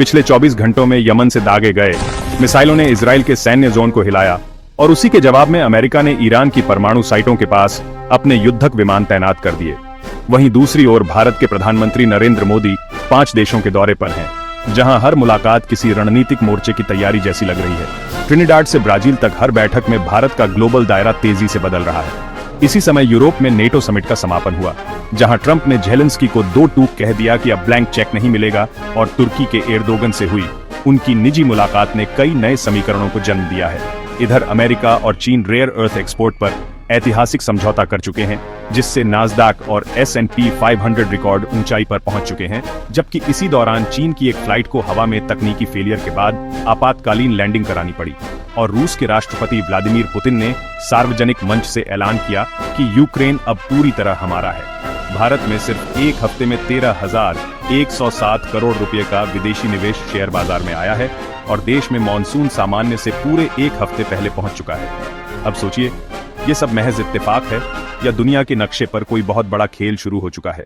पिछले 24 घंटों में यमन से दागे गए मिसाइलों ने इजराइल के सैन्य जोन को हिलाया और उसी के जवाब में अमेरिका ने ईरान की परमाणु साइटों के पास अपने युद्धक विमान तैनात कर दिए। वहीं दूसरी ओर भारत के प्रधानमंत्री नरेंद्र मोदी 5 देशों के दौरे पर हैं, जहां हर मुलाकात किसी रणनीतिक मोर्चे की तैयारी जैसी लग रही है। ट्रिनिडाड से ब्राजील तक हर बैठक में भारत का ग्लोबल दायरा तेजी से बदल रहा है। इसी समय यूरोप में नेटो समिट का समापन हुआ, जहां ट्रंप ने ज़ेलेंस्की को 2 टूक कह दिया कि अब ब्लैंक चेक नहीं मिलेगा, और तुर्की के एर्दोगन से हुई उनकी निजी मुलाकात ने कई नए समीकरणों को जन्म दिया है। इधर अमेरिका और चीन रेयर अर्थ एक्सपोर्ट पर ऐतिहासिक समझौता कर चुके हैं, जिससे नाज़दाक और S&P 500 रिकॉर्ड ऊंचाई पर पहुंच चुके हैं, जबकि इसी दौरान चीन की एक फ्लाइट को हवा में तकनीकी फेलियर के बाद आपातकालीन लैंडिंग करानी पड़ी और रूस के राष्ट्रपति व्लादिमीर पुतिन ने सार्वजनिक मंच से ऐलान किया कि यूक्रेन अब पूरी तरह हमारा है। भारत में सिर्फ एक हफ्ते में 13,107 करोड़ रुपए का विदेशी निवेश शेयर बाजार में आया है और देश में मॉनसून सामान्य से पूरे एक हफ्ते पहले पहुंच चुका है। अब सोचिए, ये सब महज इत्तेफाक है या दुनिया के नक्शे पर कोई बहुत बड़ा खेल शुरू हो चुका है।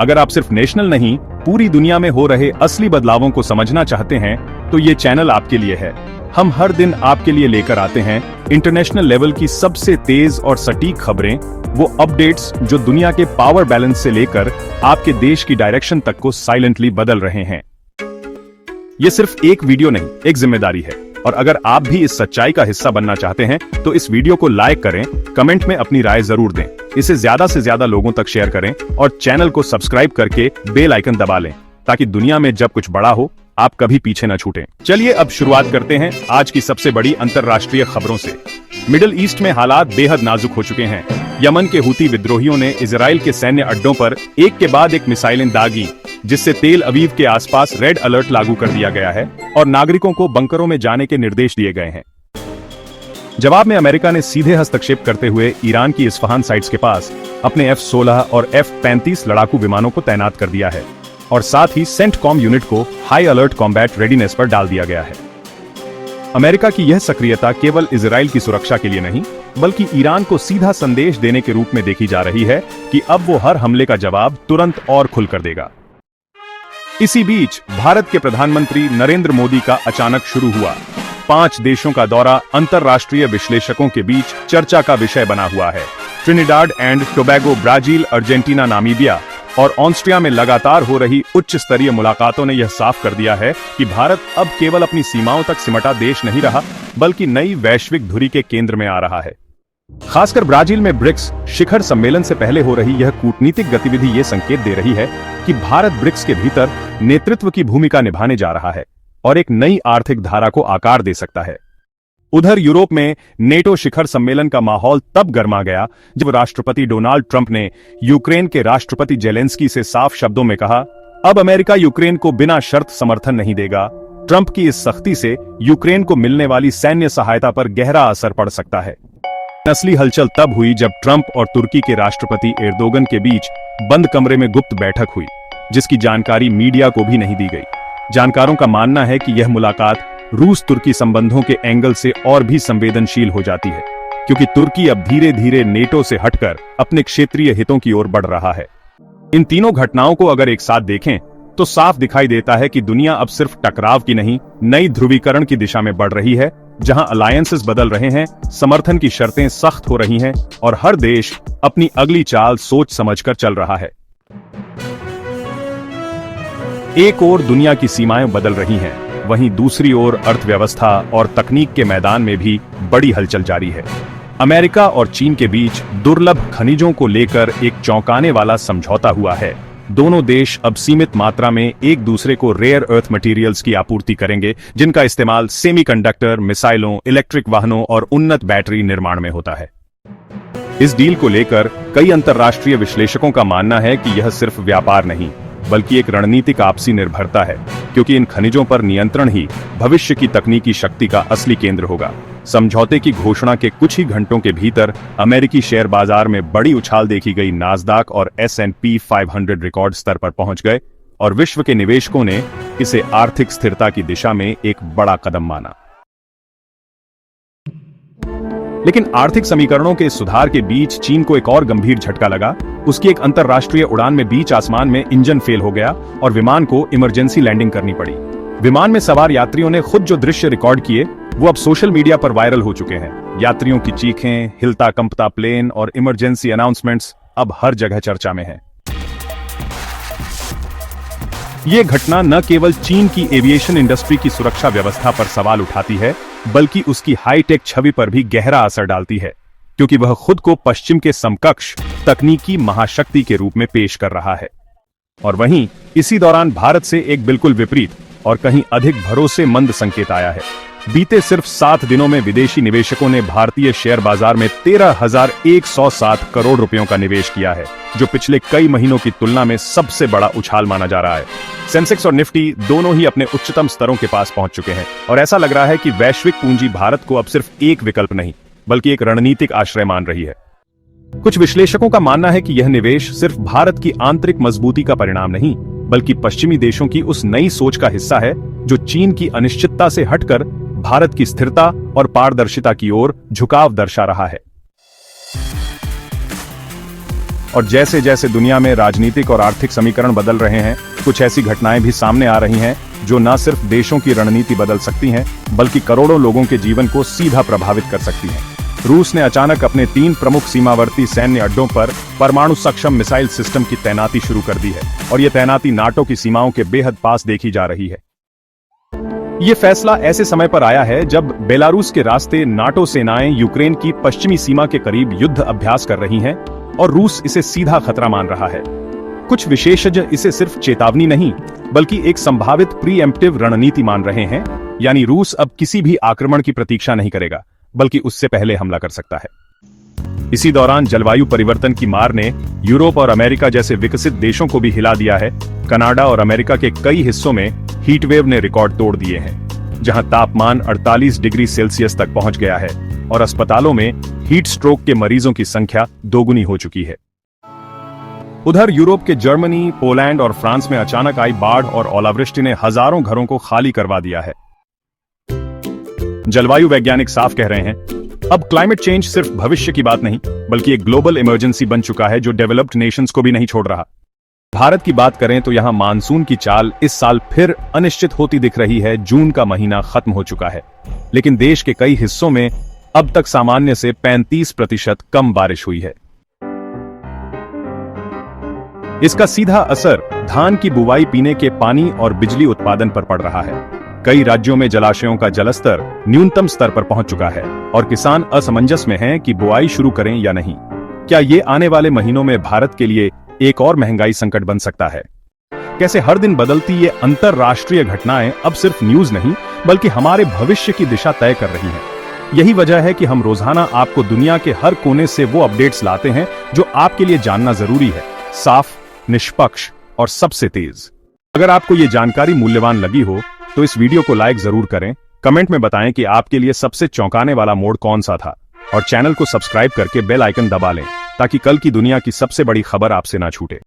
अगर आप सिर्फ नेशनल नहीं, पूरी दुनिया में हो रहे असली बदलावों को समझना चाहते हैं तो ये चैनल आपके लिए है। हम हर दिन आपके लिए लेकर आते हैं इंटरनेशनल लेवल की सबसे तेज और सटीक खबरें, वो अपडेट्स जो दुनिया के पावर बैलेंस से लेकर आपके देश की डायरेक्शन तक को साइलेंटली बदल रहे हैं। ये सिर्फ एक वीडियो नहीं, एक जिम्मेदारी है, और अगर आप भी इस सच्चाई का हिस्सा बनना चाहते हैं तो इस वीडियो को लाइक करें, कमेंट में अपनी राय जरूर दें, इसे ज्यादा से ज्यादा लोगों तक शेयर करें और चैनल को सब्सक्राइब करके बेल आइकन दबा लें, ताकि दुनिया में जब कुछ बड़ा हो आप कभी पीछे न छूटें। चलिए अब शुरुआत करते हैं आज की सबसे बड़ी अंतर्राष्ट्रीय खबरों से। मिडिल ईस्ट में हालात बेहद नाजुक हो चुके हैं। यमन के हुती विद्रोहियों ने इजराइल के सैन्य अड्डों पर एक के बाद एक मिसाइलें दागी, जिससे तेल अवीव के आसपास रेड अलर्ट लागू कर दिया गया है और नागरिकों को बंकरों में जाने के निर्देश दिए गए हैं। जवाब में अमेरिका ने सीधे हस्तक्षेप करते हुए ईरान की इस्फहान साइट्स के पास अपने F-16 और F-35 लड़ाकू विमानों को तैनात कर दिया है और साथ ही सेंटकॉम यूनिट को हाई अलर्ट कॉम्बैट रेडीनेस पर डाल दिया गया है। अमेरिका की यह सक्रियता केवल इजराइल की सुरक्षा के लिए नहीं, बल्कि ईरान को सीधा संदेश देने के रूप में देखी जा रही है कि अब वो हर हमले का जवाब तुरंत और खुलकर देगा। इसी बीच भारत के प्रधानमंत्री नरेंद्र मोदी का अचानक शुरू हुआ 5 देशों का दौरा अंतर्राष्ट्रीय विश्लेषकों के बीच चर्चा का विषय बना हुआ है। Trinidad and Tobago, Brazil, Argentina, Namibia और ऑस्ट्रिया में लगातार हो रही उच्च स्तरीय मुलाकातों ने यह साफ कर दिया है कि भारत अब केवल अपनी सीमाओं तक सिमटा देश नहीं रहा, बल्कि नई वैश्विक धुरी के केंद्र में आ रहा है। खासकर ब्राजील में ब्रिक्स शिखर सम्मेलन से पहले हो रही यह कूटनीतिक गतिविधि ये संकेत दे रही है कि भारत ब्रिक्स के भीतर नेतृत्व की भूमिका निभाने जा रहा है और एक नई आर्थिक धारा को आकार दे सकता है। उधर यूरोप में नेटो शिखर सम्मेलन का माहौल तब गर्मा गया जब राष्ट्रपति डोनाल्ड ट्रंप ने यूक्रेन के राष्ट्रपति ज़ेलेंस्की से साफ शब्दों में कहा, अब अमेरिका यूक्रेन को बिना शर्त समर्थन नहीं देगा। ट्रंप की इस सख्ती से यूक्रेन को मिलने वाली सैन्य सहायता पर गहरा असर पड़ सकता है। असली हलचल तब हुई जब ट्रंप और तुर्की के राष्ट्रपति एर्दोगन के बीच बंद कमरे में गुप्त बैठक हुई, जिसकी जानकारी मीडिया को भी नहीं दी गई। जानकारों का मानना है कि यह मुलाकात रूस तुर्की संबंधों के एंगल से और भी संवेदनशील हो जाती है, क्योंकि तुर्की अब धीरे धीरे नेटो से हटकर अपने क्षेत्रीय हितों की ओर बढ़ रहा है। इन तीनों घटनाओं को अगर एक साथ देखें तो साफ दिखाई देता है कि दुनिया अब सिर्फ टकराव की नहीं, नई ध्रुवीकरण की दिशा में बढ़ रही है, जहां अलायंसेस बदल रहे हैं, समर्थन की शर्तें सख्त हो रही हैं और हर देश अपनी अगली चाल सोच समझकर चल रहा है। एक ओर दुनिया की सीमाएं बदल रही हैं, वहीं दूसरी ओर अर्थव्यवस्था और तकनीक के मैदान में भी बड़ी हलचल जारी है। अमेरिका और चीन के बीच दुर्लभ खनिजों को लेकर एक चौंकाने वाला समझौता हुआ है। दोनों देश अब सीमित मात्रा में एक दूसरे को रेयर अर्थ मटेरियल्स की आपूर्ति करेंगे, जिनका इस्तेमाल सेमीकंडक्टर, मिसाइलों, इलेक्ट्रिक वाहनों और उन्नत बैटरी निर्माण में होता है। इस डील को लेकर कई अंतर्राष्ट्रीय विश्लेषकों का मानना है कि यह सिर्फ व्यापार नहीं, बल्कि एक रणनीतिक आपसी निर्भरता है, क्योंकि इन खनिजों पर नियंत्रण ही भविष्य की तकनीकी शक्ति का असली केंद्र होगा। समझौते की घोषणा के कुछ ही घंटों के भीतर अमेरिकी शेयर बाजार में बड़ी उछाल देखी गई। नाज़दाक और S&P 500 रिकॉर्ड स्तर पर पहुंच गए और विश्व के निवेशकों ने इसे आर्थिक स्थिरता की दिशा में एक बड़ा कदम माना। लेकिन आर्थिक समीकरणों के सुधार के बीच चीन को एक और गंभीर झटका लगा। उसकी एक अंतरराष्ट्रीय उड़ान में बीच आसमान में इंजन फेल हो गया और विमान को इमरजेंसी लैंडिंग करनी पड़ी। विमान में सवार यात्रियों ने खुद जो दृश्य रिकॉर्ड किए वो अब सोशल मीडिया पर वायरल हो चुके हैं। यात्रियों की चीखें, हिलता कंपता प्लेन और इमरजेंसी अनाउंसमेंट्स अब हर जगह चर्चा में हैं। ये घटना न केवल चीन की एविएशन इंडस्ट्री की सुरक्षा व्यवस्था पर सवाल उठाती है, बल्कि उसकी हाईटेक छवि पर भी गहरा असर डालती है, क्योंकि वह खुद को पश्चिम के समकक्ष तकनीकी महाशक्ति के रूप में पेश कर रहा है। और वहीं इसी दौरान भारत से एक बिल्कुल विपरीत और कहीं अधिक भरोसेमंद संकेत आया है। बीते सिर्फ 7 दिनों में विदेशी निवेशकों ने भारतीय शेयर बाजार में 13,107 करोड़ रुपयों का निवेश किया है, जो पिछले कई महीनों की तुलना में सबसे बड़ा उछाल माना जा रहा है। सेंसेक्स और निफ्टी दोनों ही अपने उच्चतम स्तरों के पास पहुंच चुके हैं और ऐसा लग रहा है कि वैश्विक पूंजी भारत को अब सिर्फ एक विकल्प नहीं, बल्कि एक रणनीतिक आश्रय मान रही है। कुछ विश्लेषकों का मानना है कि यह निवेश सिर्फ भारत की आंतरिक मजबूती का परिणाम नहीं, बल्कि पश्चिमी देशों की उस नई सोच का हिस्सा है जो चीन की अनिश्चितता से हटकर भारत की स्थिरता और पारदर्शिता की ओर झुकाव दर्शा रहा है। और जैसे जैसे दुनिया में राजनीतिक और आर्थिक समीकरण बदल रहे हैं, कुछ ऐसी घटनाएं भी सामने आ रही हैं जो न सिर्फ देशों की रणनीति बदल सकती हैं, बल्कि करोड़ों लोगों के जीवन को सीधा प्रभावित कर सकती हैं। रूस ने अचानक अपने 3 प्रमुख सीमावर्ती सैन्य अड्डों पर परमाणु सक्षम मिसाइल सिस्टम की तैनाती शुरू कर दी है और यह तैनाती नाटो की सीमाओं के बेहद पास देखी जा रही है। यह फैसला ऐसे समय पर आया है जब बेलारूस के रास्ते नाटो सेनाएं यूक्रेन की पश्चिमी सीमा के करीब युद्ध अभ्यास कर रही हैं और रूस इसे सीधा खतरा मान रहा है। कुछ विशेषज्ञ इसे सिर्फ चेतावनी नहीं, बल्कि एक संभावित प्रीएम्प्टिव रणनीति मान रहे हैं, यानी रूस अब किसी भी आक्रमण की प्रतीक्षा नहीं करेगा, बल्कि उससे पहले हमला कर सकता है। इसी दौरान जलवायु परिवर्तन की मार ने यूरोप और अमेरिका जैसे विकसित देशों को भी हिला दिया है। कनाडा और अमेरिका के कई हिस्सों में हीटवेव ने रिकॉर्ड तोड़ दिए हैं, जहां तापमान 48 डिग्री सेल्सियस तक पहुंच गया है और अस्पतालों में हीट स्ट्रोक के मरीजों की संख्या दोगुनी हो चुकी है। उधर यूरोप के जर्मनी, पोलैंड और फ्रांस में अचानक आई बाढ़ और ओलावृष्टि ने हजारों घरों को खाली करवा दिया है। जलवायु वैज्ञानिक साफ कह रहे हैं, अब क्लाइमेट चेंज सिर्फ भविष्य की बात नहीं, बल्कि एक ग्लोबल इमरजेंसी बन चुका है जो डेवलप्ड नेशंस को भी नहीं छोड़ रहा। भारत की बात करें तो यहां मानसून की चाल इस साल फिर अनिश्चित होती दिख रही है। जून का महीना खत्म हो चुका है, लेकिन देश के कई हिस्सों में अब तक सामान्य से 35% कम बारिश हुई है। इसका सीधा असर धान की बुवाई, पीने के पानी और बिजली उत्पादन पर पड़ रहा है। कई राज्यों में जलाशयों का जलस्तर न्यूनतम स्तर पर पहुंच चुका है और किसान असमंजस में हैं कि बुआई शुरू करें या नहीं। क्या ये आने वाले महीनों में भारत के लिए एक और महंगाई संकट बन सकता है? कैसे हर दिन बदलती ये अंतरराष्ट्रीय घटनाएं अब सिर्फ न्यूज नहीं, बल्कि हमारे भविष्य की दिशा तय कर रही हैं। यही वजह है कि हम रोजाना आपको दुनिया के हर कोने से वो अपडेट्स लाते हैं जो आपके लिए जानना जरूरी है, साफ, निष्पक्ष और सबसे तेज। अगर आपको ये जानकारी मूल्यवान लगी हो तो इस वीडियो को लाइक जरूर करें, कमेंट में बताएं कि आपके लिए सबसे चौंकाने वाला मोड़ कौन सा था और चैनल को सब्सक्राइब करके बेल आइकन दबा लें ताकि कल की दुनिया की सबसे बड़ी खबर आपसे ना छूटे।